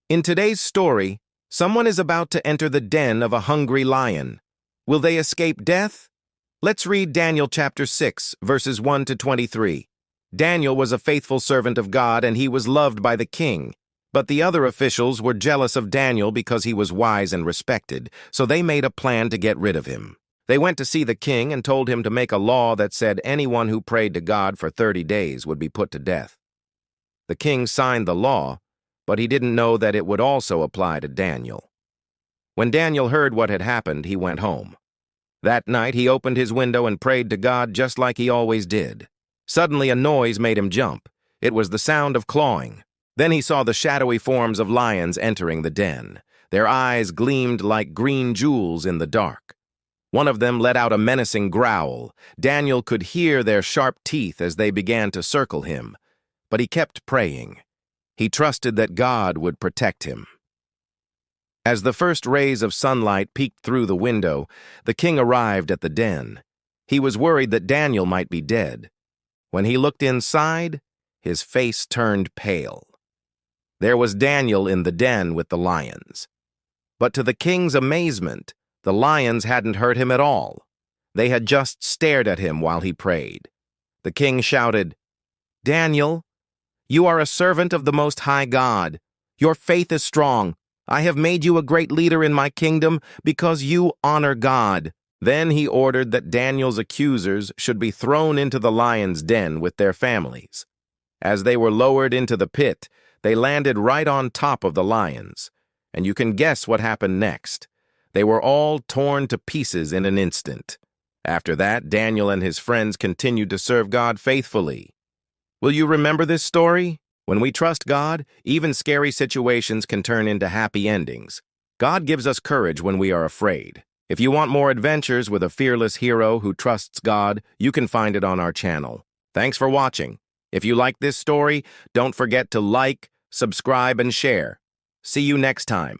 In today's story, someone is about to enter the den of a hungry lion. Will they escape death? Let's read Daniel chapter 6, verses 1 to 23. Daniel was a faithful servant of God and he was loved by the king. But the other officials were jealous of Daniel because he was wise and respected, so they made a plan to get rid of him. They went to see the king and told him to make a law that said anyone who prayed to God for 30 days would be put to death. The king signed the law, but he didn't know that it would also apply to Daniel. When Daniel heard what had happened, he went home. That night, he opened his window and prayed to God just like he always did. Suddenly, a noise made him jump. It was the sound of clawing. Then he saw the shadowy forms of lions entering the den. Their eyes gleamed like green jewels in the dark. One of them let out a menacing growl. Daniel could hear their sharp teeth as they began to circle him, but he kept praying. He trusted that God would protect him. As the first rays of sunlight peeked through the window, the king arrived at the den. He was worried that Daniel might be dead. When he looked inside, his face turned pale. There was Daniel in the den with the lions. But to the king's amazement, the lions hadn't hurt him at all. They had just stared at him while he prayed. The king shouted, "Daniel, you are a servant of the Most High God. Your faith is strong. I have made you a great leader in my kingdom because you honor God." Then he ordered that Daniel's accusers should be thrown into the lion's den with their families. As they were lowered into the pit, they landed right on top of the lions. And you can guess what happened next. They were all torn to pieces in an instant. After that, Daniel and his friends continued to serve God faithfully. Will you remember this story? When we trust God, even scary situations can turn into happy endings. God gives us courage when we are afraid. If you want more adventures with a fearless hero who trusts God, you can find it on our channel. Thanks for watching. If you like this story, don't forget to like, subscribe, and share. See you next time.